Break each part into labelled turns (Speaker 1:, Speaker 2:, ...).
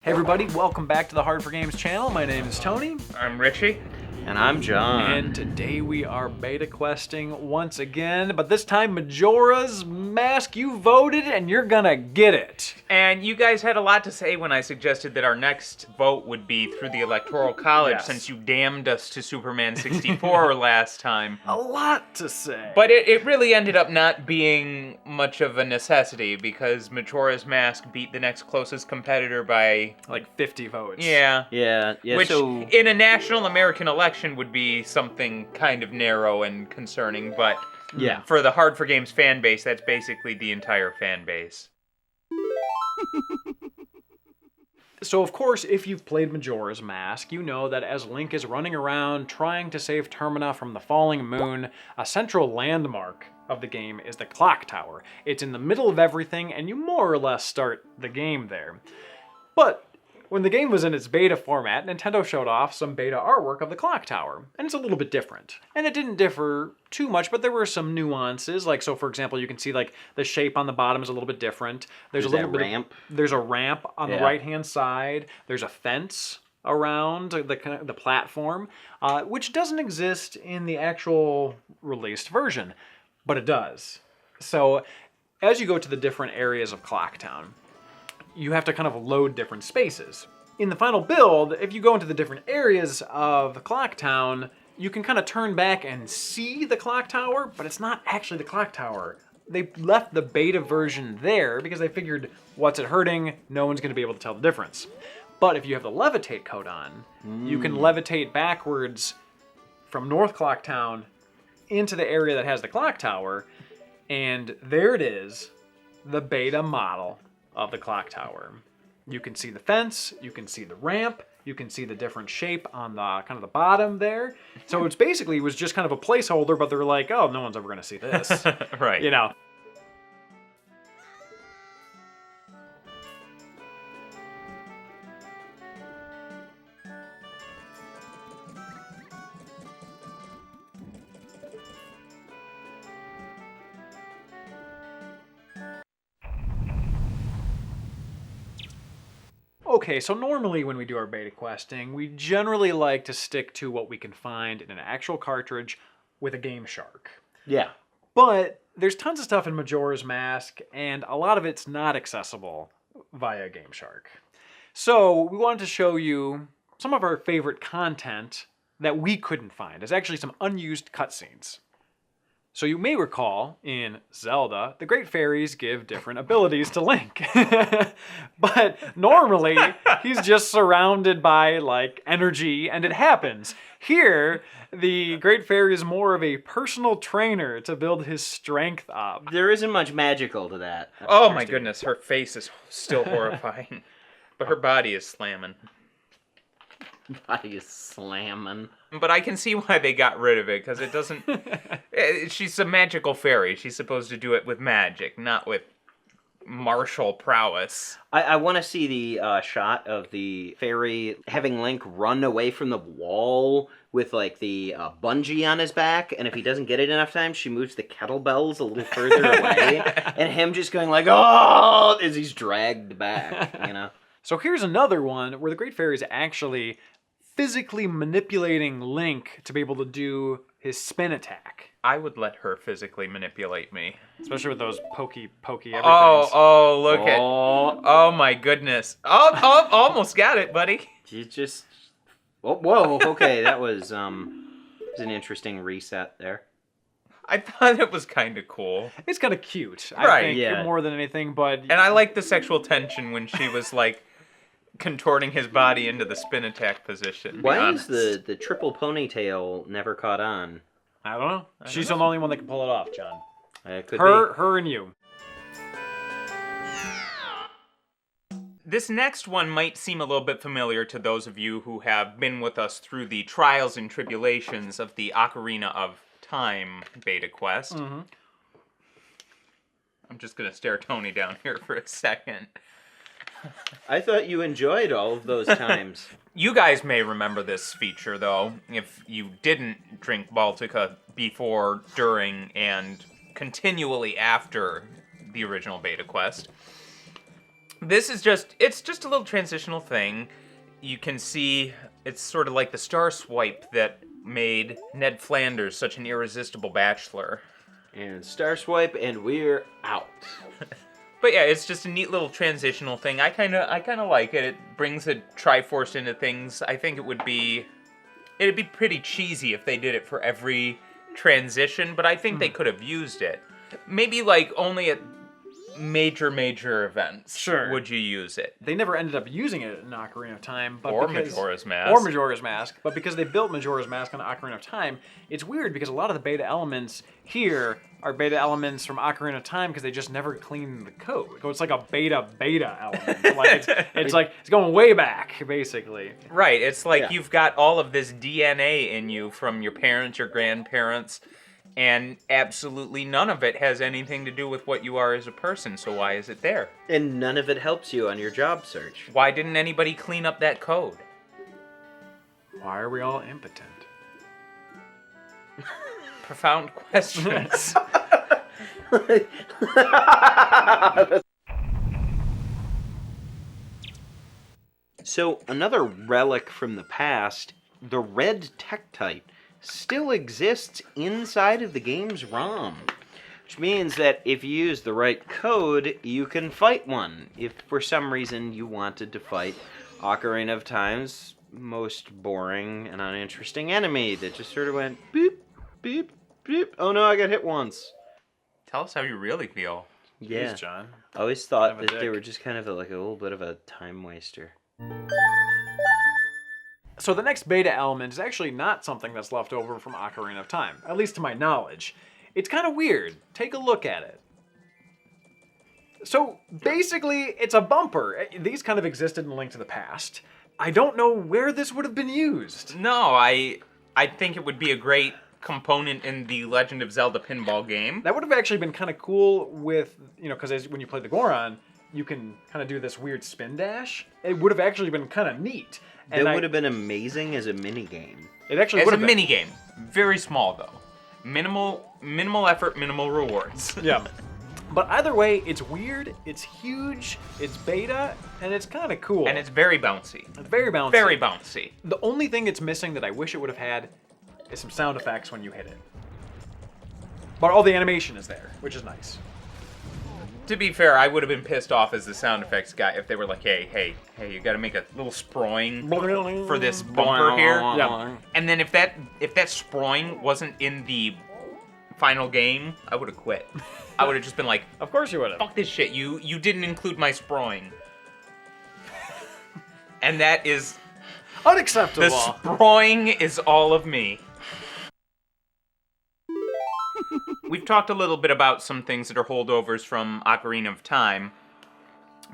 Speaker 1: Hey everybody, welcome back to the H4Games channel. My name is Tony.
Speaker 2: I'm Richie.
Speaker 3: And I'm John.
Speaker 1: And today we are beta questing once again, but this time Majora's Mask. You voted and you're gonna get it.
Speaker 2: And you guys had a lot to say when I suggested that our next vote would be through the Electoral College,
Speaker 1: Yes.
Speaker 2: since you damned us to Superman 64 last time.
Speaker 1: A lot to say.
Speaker 2: But it really ended up not being much of a necessity, because Majora's Mask beat the next closest competitor by...
Speaker 1: like 50 votes.
Speaker 2: Yeah.
Speaker 3: Yeah.
Speaker 2: Which,
Speaker 3: So
Speaker 2: in a national American election, would be something kind of narrow and concerning, but
Speaker 3: yeah.
Speaker 2: for the H4Games fan base, that's basically the entire fan base.
Speaker 1: So of course, if you've played Majora's Mask, you know that as Link is running around trying to save Termina from the falling moon, a central landmark of the game is the clock tower. It's in the middle of everything, and you more or less start the game there. But when the game was in its beta format, Nintendo showed off some beta artwork of the clock tower, and it's a little bit different. And it didn't differ too much, but there were some nuances. Like, so for example, you can see like the shape on the bottom is a little bit different. There's a little bit
Speaker 3: ramp.
Speaker 1: There's a ramp on the right-hand side. There's a fence around the platform, which doesn't exist in the actual released version, but it does. So as you go to the different areas of Clocktown, you have to kind of load different spaces. In the final build, if you go into the different areas of Clocktown, you can kind of turn back and see the clock tower, but it's not actually the clock tower. They left the beta version there because they figured, what's it hurting? No one's going to be able to tell the difference. But if you have the levitate code on, you can levitate backwards from North Clocktown into the area that has the clock tower, and there it is, the beta model of the clock tower. You can see the fence, you can see the ramp, you can see the different shape on the kind of the bottom there. So it's basically, it was just kind of a placeholder, but they're like, oh, no one's ever going to see this.
Speaker 2: Right.
Speaker 1: You know. Okay, so normally when we do our beta questing, we generally like to stick to what we can find in an actual cartridge with a Game Shark.
Speaker 3: Yeah.
Speaker 1: But there's tons of stuff in Majora's Mask, and a lot of it's not accessible via Game Shark. So we wanted to show you some of our favorite content that we couldn't find. There's actually some unused cutscenes. So you may recall, in Zelda, the Great Fairies give different abilities to Link. But normally, he's just surrounded by, like, energy, and it happens. Here, the Great Fairy is more of a personal trainer to build his strength up.
Speaker 3: There isn't much magical to that.
Speaker 2: Oh my goodness, her face is still horrifying. But her body is slamming.
Speaker 3: Body is slamming.
Speaker 2: But I can see why they got rid of it, because it doesn't... She's a magical fairy. She's supposed to do it with magic, not with martial prowess.
Speaker 3: I want to see the shot of the fairy having Link run away from the wall with, like, the bungee on his back, and if he doesn't get it enough time, she moves the kettlebells a little further away, and him just going like, oh, as he's dragged back, you know?
Speaker 1: So here's another one where the Great Fairy is actually physically manipulating Link to be able to do his spin attack.
Speaker 2: I would let her physically manipulate me.
Speaker 1: Especially with those pokey everything.
Speaker 2: Look at... Oh my goodness. Oh, almost got it, buddy.
Speaker 3: You just... Oh, whoa, okay, that was an interesting reset there.
Speaker 2: I thought it was kind of cool.
Speaker 1: It's kind of cute,
Speaker 2: Right,
Speaker 1: I think,
Speaker 3: yeah.
Speaker 1: more than anything, but...
Speaker 2: And I like the sexual tension when she was, like, contorting his body into the spin attack position. to be
Speaker 3: Why
Speaker 2: honest.
Speaker 3: is the triple ponytail never caught on?
Speaker 1: I don't know. She's the only one that can pull it off, John.
Speaker 3: It could
Speaker 1: Her and you.
Speaker 2: This next one might seem a little bit familiar to those of you who have been with us through the trials and tribulations of the Ocarina of Time beta quest.
Speaker 1: Mm-hmm.
Speaker 2: I'm just going to stare Tony down here for a second.
Speaker 3: I thought you enjoyed all of those times.
Speaker 2: You guys may remember this feature, though, if you didn't drink Baltica before, during, and continually after the original beta quest. This is it's just a little transitional thing. You can see it's sort of like the star swipe that made Ned Flanders such an irresistible bachelor.
Speaker 3: And star swipe, and we're out.
Speaker 2: But yeah, it's just a neat little transitional thing. I kind of like it. It brings a Triforce into things. I think it'd be pretty cheesy if they did it for every transition, but I think they could have used it. Maybe like only at major events.
Speaker 1: Sure.
Speaker 2: Would you use it?
Speaker 1: They never ended up using it in Ocarina of Time, but
Speaker 2: Or
Speaker 1: because,
Speaker 2: Majora's Mask.
Speaker 1: Or Majora's Mask, but because they built Majora's Mask on Ocarina of Time, it's weird because a lot of the beta elements here are beta elements from Ocarina of Time because they just never cleaned the code. So it's like a beta element. Like it's like it's going way back, basically.
Speaker 2: Right. It's like you've got all of this DNA in you from your parents, your grandparents, and absolutely none of it has anything to do with what you are as a person, so why is it there?
Speaker 3: And none of it helps you on your job search.
Speaker 2: Why didn't anybody clean up that code?
Speaker 1: Why are we all impotent?
Speaker 2: Profound questions.
Speaker 3: So, another relic from the past, the red Tektite, still exists inside of the game's ROM. Which means that if you use the right code, you can fight one. If for some reason you wanted to fight Ocarina of Time's most boring and uninteresting enemy that just sort of went beep, beep, beep. Oh no, I got hit once.
Speaker 2: Tell us how you really feel.
Speaker 3: Yeah.
Speaker 1: Jeez, John.
Speaker 3: I always thought
Speaker 1: Kind of a
Speaker 3: that they
Speaker 1: dick.
Speaker 3: were just kind of like a little bit of a time waster.
Speaker 1: So the next beta element is actually not something that's left over from Ocarina of Time, at least to my knowledge. It's kind of weird. Take a look at it. So basically, it's a bumper. These kind of existed in Link to the Past. I don't know where this would have been used.
Speaker 2: No, I think it would be a great component in the Legend of Zelda pinball game.
Speaker 1: That would have actually been kind of cool with, because when you play the Goron, you can kind of do this weird spin dash. It would have actually been kind of neat. And
Speaker 3: That would have been amazing as a minigame.
Speaker 1: It actually
Speaker 2: As
Speaker 1: would
Speaker 2: a
Speaker 1: have been.
Speaker 2: mini game, very small though. Minimal effort, minimal rewards.
Speaker 1: Yeah. But either way, it's weird, it's huge, it's beta, and it's kind of cool.
Speaker 2: And it's very bouncy.
Speaker 1: It's very bouncy.
Speaker 2: Very bouncy.
Speaker 1: The only thing it's missing that I wish it would have had is some sound effects when you hit it. But all the animation is there, which is nice.
Speaker 2: To be fair, I would have been pissed off as the sound effects guy if they were like, hey, you gotta make a little sproing for this bumper here.
Speaker 1: Yeah.
Speaker 2: And then if that sproing wasn't in the final game, I would have quit. I would have just been like,
Speaker 1: Of course you would have.
Speaker 2: fuck this shit, you didn't include my sproing. And that is,
Speaker 1: Unacceptable.
Speaker 2: the sproing is all of me. We've talked a little bit about some things that are holdovers from Ocarina of Time,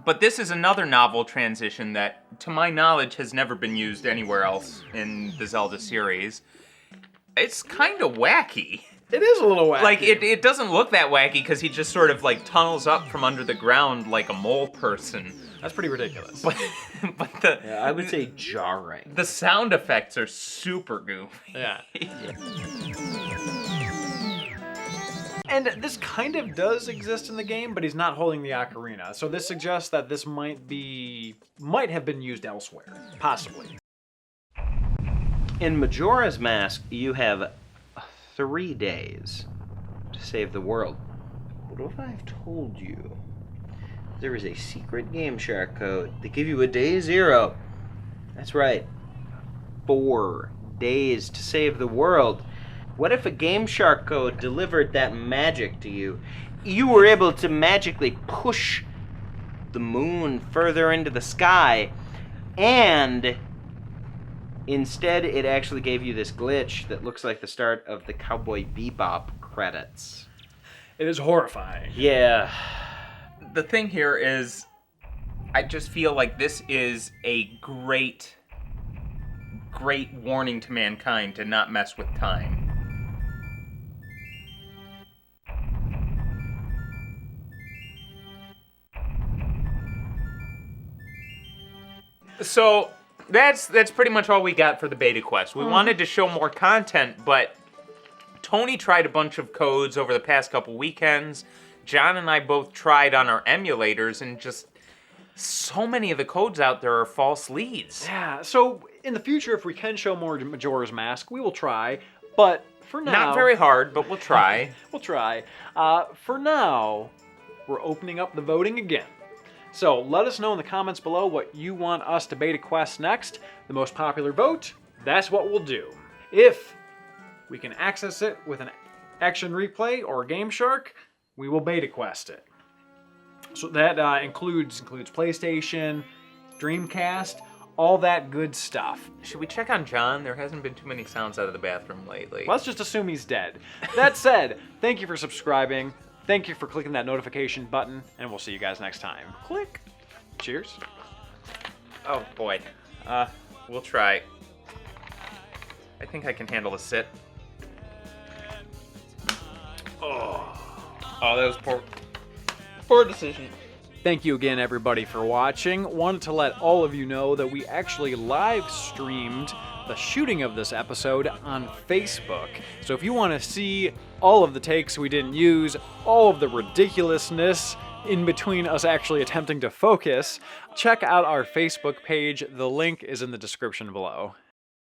Speaker 2: but this is another novel transition that, to my knowledge, has never been used anywhere else in the Zelda series. It's kind of wacky.
Speaker 1: It is a little wacky.
Speaker 2: Like, it doesn't look that wacky because he just sort of, like, tunnels up from under the ground like a mole person.
Speaker 1: That's pretty ridiculous.
Speaker 2: But
Speaker 3: I would say jarring.
Speaker 2: the sound effects are super goofy.
Speaker 1: Yeah. And this kind of does exist in the game, but he's not holding the ocarina. So this suggests that this might have been used elsewhere. Possibly.
Speaker 3: In Majora's Mask, you have 3 days to save the world. What if I've told you there is a secret Game Shark code that give you a day 0? That's right. 4 days to save the world. What if a Game Shark code delivered that magic to you? You were able to magically push the moon further into the sky, and instead it actually gave you this glitch that looks like the start of the Cowboy Bebop credits.
Speaker 1: It is horrifying.
Speaker 3: Yeah.
Speaker 2: The thing here is, I just feel like this is a great warning to mankind to not mess with time. So that's pretty much all we got for the beta quest. We wanted to show more content, but Tony tried a bunch of codes over the past couple weekends. John and I both tried on our emulators, and just So many of the codes out there are false leads.
Speaker 1: Yeah, so in the future, if we can show more Majora's Mask, we will try. But for now...
Speaker 2: Not very hard, but we'll try.
Speaker 1: We'll try. For now, we're opening up the voting again. So let us know in the comments below what you want us to beta quest next. The most popular vote, that's what we'll do. If we can access it with an Action Replay or Game Shark, we will beta quest it. So that includes PlayStation, Dreamcast, all that good stuff.
Speaker 2: Should we check on John? There hasn't been too many sounds out of the bathroom lately.
Speaker 1: Let's just assume he's dead. That said, thank you for subscribing. Thank you for clicking that notification button, and we'll see you guys next time. Click. Cheers.
Speaker 2: Oh boy. We'll try. I think I can handle a sit. Oh, that was poor decision.
Speaker 1: Thank you again, everybody, for watching. Wanted to let all of you know that we actually live streamed the shooting of this episode on Facebook. So if you want to see all of the takes we didn't use, all of the ridiculousness in between us actually attempting to focus, check out our Facebook page. The link is in the description below.